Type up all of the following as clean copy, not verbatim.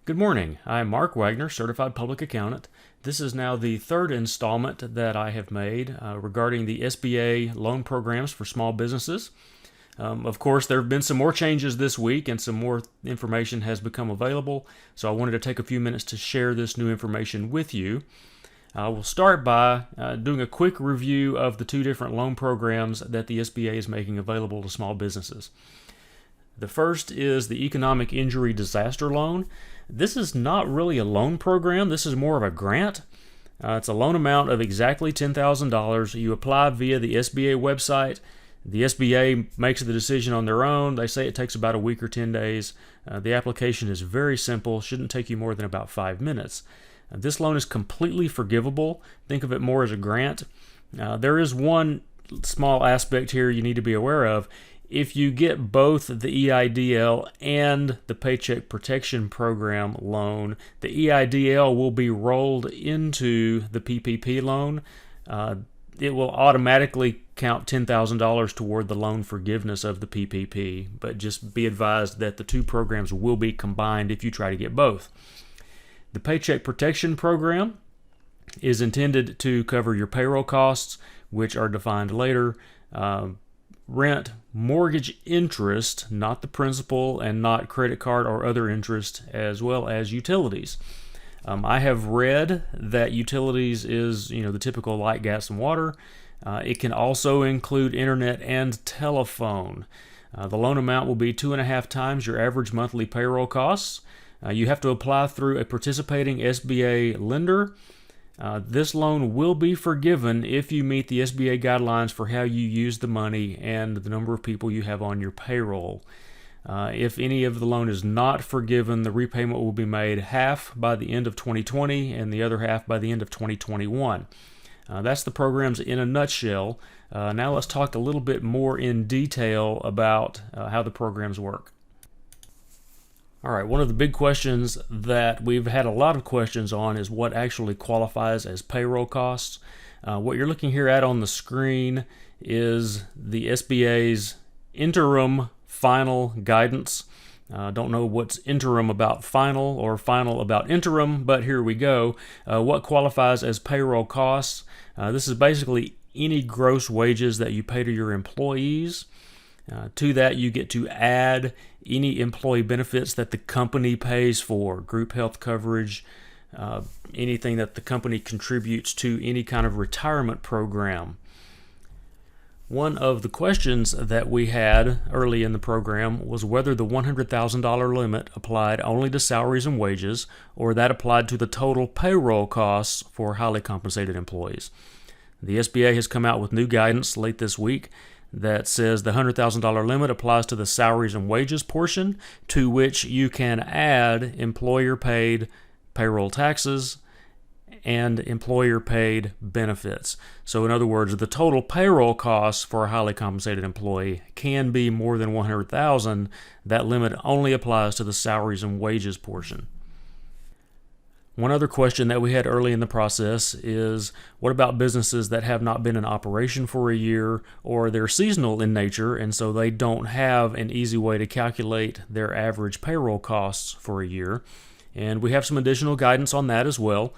Good morning. I'm Mark Wagner, Certified Public Accountant. This is now the third installment that I have made regarding the SBA loan programs for small businesses. Of course, there have been some more changes this week and some more information has become available, so I wanted to take a few minutes to share this new information with you. We'll start by doing a quick review of the two different loan programs that the SBA is making available to small businesses. The first is the Economic Injury Disaster Loan. This is not really a loan program. This is more of a grant. It's a loan amount of exactly $10,000. You apply via the SBA website. The SBA makes the decision on their own. They say it takes about a week or 10 days. The application is very simple. Shouldn't take you more than about 5 minutes. This loan is completely forgivable. Think of it more as a grant. There is one small aspect here you need to be aware of. If you get both the EIDL and the Paycheck Protection Program loan, the EIDL will be rolled into the PPP loan. It will automatically count $10,000 toward the loan forgiveness of the PPP, but just be advised that the two programs will be combined if you try to get both. The Paycheck Protection Program is intended to cover your payroll costs, which are defined later. Rent, mortgage interest, not the principal, and not credit card or other interest, as well as utilities. I have read that utilities is, the typical light, gas, and water. It can also include internet and telephone. The loan amount will be 2.5 times your average monthly payroll costs. You have to apply through a participating SBA lender. This loan will be forgiven if you meet the SBA guidelines for how you use the money and the number of people you have on your payroll. If any of the loan is not forgiven, the repayment will be made half by the end of 2020 and the other half by the end of 2021. That's the programs in a nutshell. Now let's talk a little bit more in detail about how the programs work. All right, one of the big questions that we've had a lot of questions on is what actually qualifies as payroll costs. What you're looking here at on the screen is the SBA's interim final guidance. Don't know what's interim about final or final about interim, but here we go. What qualifies as payroll costs? This is basically any gross wages that you pay to your employees. To that, you get to add any employee benefits that the company pays for, group health coverage, anything that the company contributes to any kind of retirement program. One of the questions that we had early in the program was whether the $100,000 limit applied only to salaries and wages, or that applied to the total payroll costs for highly compensated employees. The SBA has come out with new guidance late this week that says the $100,000 limit applies to the salaries and wages portion, to which you can add employer-paid payroll taxes and employer-paid benefits. So in other words, the total payroll costs for a highly compensated employee can be more than $100,000. That limit only applies to the salaries and wages portion. One other question that we had early in the process is, what about businesses that have not been in operation for a year, or they're seasonal in nature and so they don't have an easy way to calculate their average payroll costs for a year? And we have some additional guidance on that as well.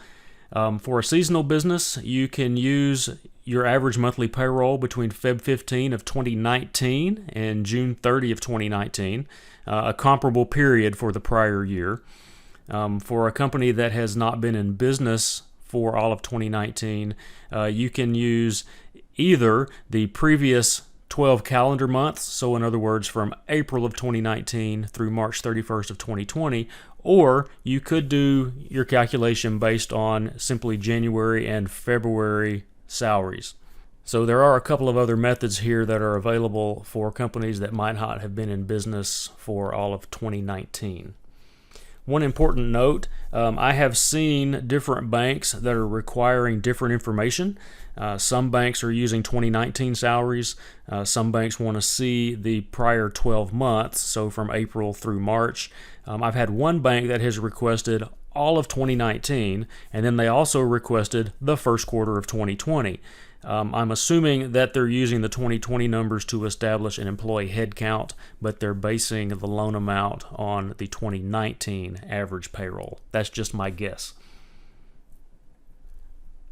For a seasonal business, you can use your average monthly payroll between Feb 15 of 2019 and June 30 of 2019, a comparable period for the prior year. For a company that has not been in business for all of 2019, you can use either the previous 12 calendar months, so in other words from April of 2019 through March 31st of 2020, or you could do your calculation based on simply January and February salaries. So there are a couple of other methods here that are available for companies that might not have been in business for all of 2019. One important note, I have seen different banks that are requiring different information. Some banks are using 2019 salaries. Some banks want to see the prior 12 months, so from April through March. I've had one bank that has requested all of 2019, and then they also requested the first quarter of 2020. I'm assuming that they're using the 2020 numbers to establish an employee headcount, but they're basing the loan amount on the 2019 average payroll. That's just my guess.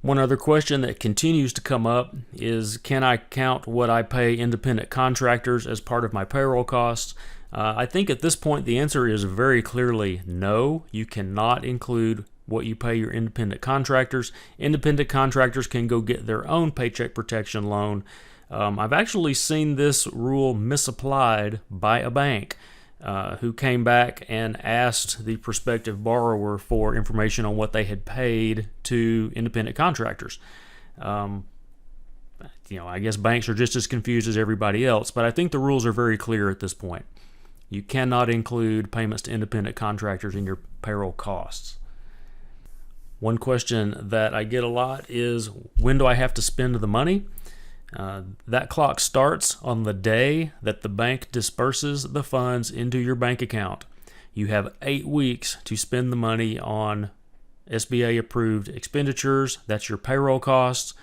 One other question that continues to come up is, can I count what I pay independent contractors as part of my payroll costs? I think at this point the answer is very clearly no. You cannot include what you pay your independent contractors. Independent contractors can go get their own paycheck protection loan. I've actually seen this rule misapplied by a bank who came back and asked the prospective borrower for information on what they had paid to independent contractors. I guess banks are just as confused as everybody else, but I think the rules are very clear at this point. You cannot include payments to independent contractors in your payroll costs. One question that I get a lot is, when do I have to spend the money? That clock starts on the day that the bank disperses the funds into your bank account. You have 8 weeks to spend the money on SBA approved expenditures. That's your payroll costs.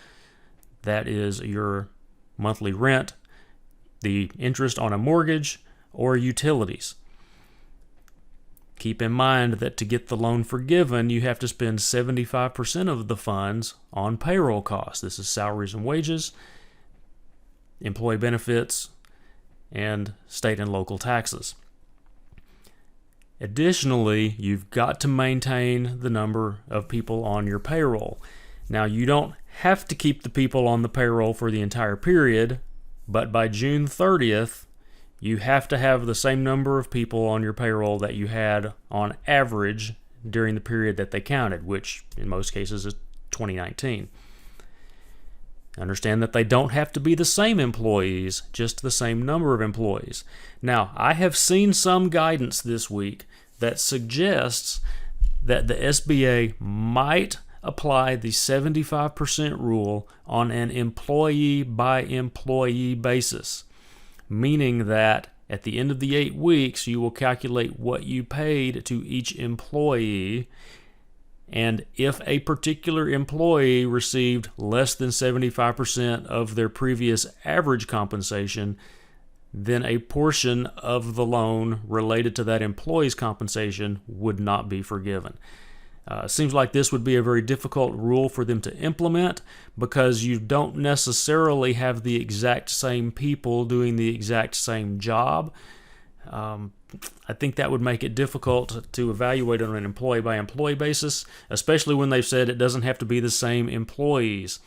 That is your monthly rent, the interest on a mortgage, or utilities. Keep in mind that to get the loan forgiven, you have to spend 75% of the funds on payroll costs. This is salaries and wages, employee benefits, and state and local taxes. Additionally, you've got to maintain the number of people on your payroll. Now, you don't have to keep the people on the payroll for the entire period, but by June 30th, you have to have the same number of people on your payroll that you had on average during the period that they counted, which in most cases is 2019. Understand that they don't have to be the same employees, just the same number of employees. Now, I have seen some guidance this week that suggests that the SBA might apply the 75% rule on an employee-by-employee basis, meaning that at the end of the 8 weeks, you will calculate what you paid to each employee, and if a particular employee received less than 75% of their previous average compensation, then a portion of the loan related to that employee's compensation would not be forgiven. Seems like this would be a very difficult rule for them to implement because you don't necessarily have the exact same people doing the exact same job. I think that would make it difficult to evaluate on an employee-by-employee basis, especially when they've said it doesn't have to be the same employees.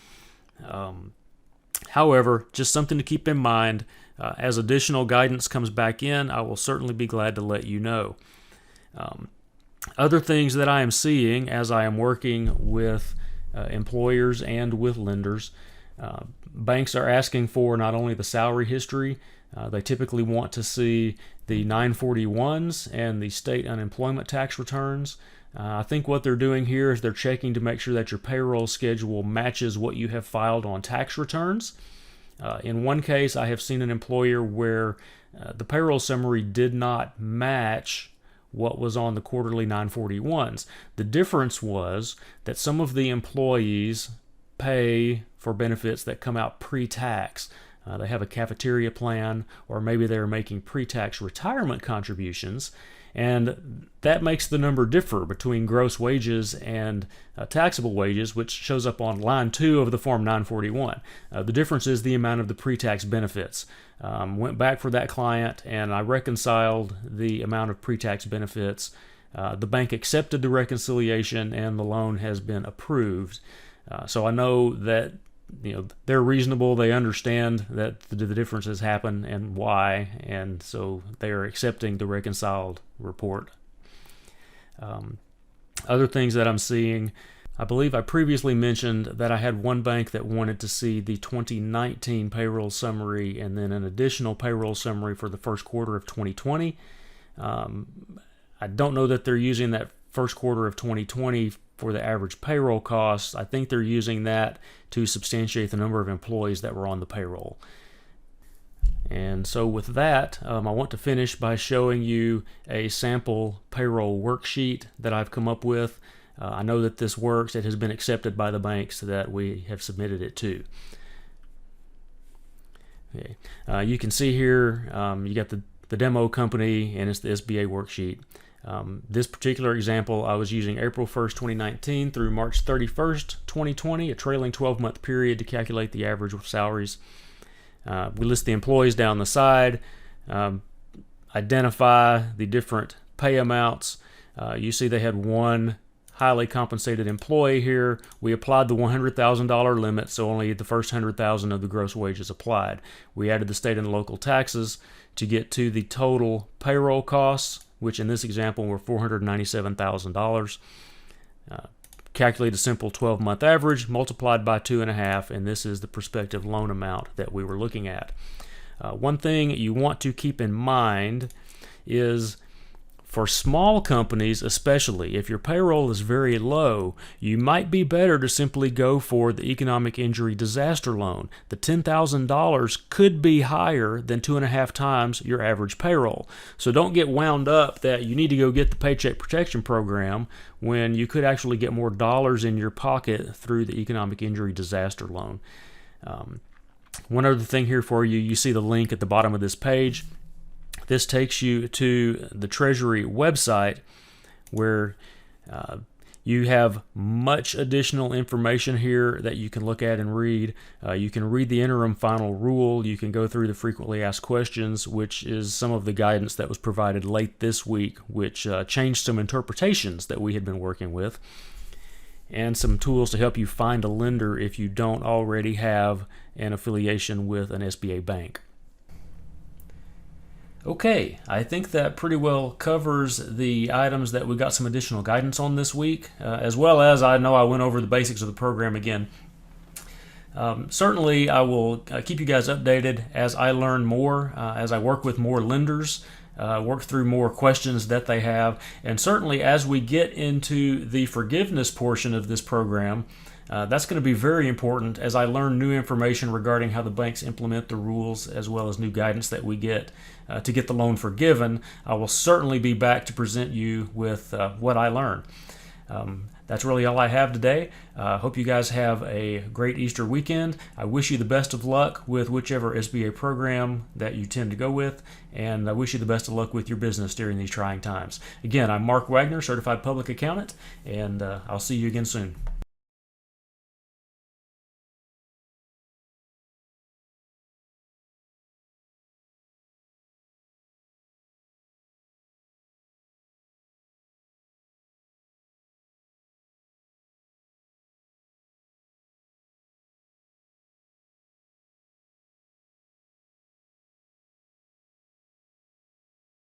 However, just something to keep in mind. As additional guidance comes back in, I will certainly be glad to let you know. Other things that I am seeing as I am working with employers and with lenders, banks are asking for not only the salary history, they typically want to see the 941s and the state unemployment tax returns. I think what they're doing here is they're checking to make sure that your payroll schedule matches what you have filed on tax returns. In one case, I have seen an employer where the payroll summary did not match what was on the quarterly 941s. The difference was that some of the employees pay for benefits that come out pre-tax. They have a cafeteria plan, or maybe they're making pre-tax retirement contributions, and that makes the number differ between gross wages and taxable wages, which shows up on line 2 of the Form 941. The difference is the amount of the pre-tax benefits. Went back for that client, and I reconciled the amount of pre-tax benefits. The bank accepted the reconciliation, and the loan has been approved. So I know that they're reasonable. They understand that the differences happen and why, and so they are accepting the reconciled report. Other things that I'm seeing, I believe I previously mentioned that I had one bank that wanted to see the 2019 payroll summary and then an additional payroll summary for the first quarter of 2020. I don't know that they're using that first quarter of 2020 for the average payroll costs. I think they're using that to substantiate the number of employees that were on the payroll. And so with that, I want to finish by showing you a sample payroll worksheet that I've come up with. I know that this works. It has been accepted by the banks that we have submitted it to. Okay. You can see here you got the demo company, and it's the SBA worksheet. This particular example, I was using April 1st, 2019 through March 31st, 2020, a trailing 12-month period to calculate the average of salaries. We list the employees down the side, identify the different pay amounts. You see they had one highly compensated employee here. We applied the $100,000 limit, so only the first $100,000 of the gross wages applied. We added the state and local taxes to get to the total payroll costs, which in this example were $497,000. Calculate a simple 12-month average multiplied by 2.5, and this is the prospective loan amount that we were looking at. One thing you want to keep in mind is, for small companies especially, if your payroll is very low, you might be better to simply go for the economic injury disaster loan. The $10,000 could be higher than 2.5 times your average payroll. So don't get wound up that you need to go get the Paycheck Protection Program when you could actually get more dollars in your pocket through the economic injury disaster loan. One other thing here for you, you see the link at the bottom of this page. This takes you to the Treasury website, where you have much additional information here that you can look at and read. You can read the interim final rule. You can go through the frequently asked questions, which is some of the guidance that was provided late this week, which changed some interpretations that we had been working with, and some tools to help you find a lender if you don't already have an affiliation with an SBA bank. Okay, I think that pretty well covers the items that we got some additional guidance on this week, as well as I know I went over the basics of the program again. Certainly, I will keep you guys updated as I learn more, as I work with more lenders, work through more questions that they have, and certainly as we get into the forgiveness portion of this program, that's going to be very important as I learn new information regarding how the banks implement the rules, as well as new guidance that we get to get the loan forgiven. I will certainly be back to present you with what I learn. That's really all I have today. Hope you guys have a great Easter weekend. I wish you the best of luck with whichever SBA program that you tend to go with, and I wish you the best of luck with your business during these trying times. Again, I'm Mark Wagner, Certified Public Accountant, and I'll see you again soon.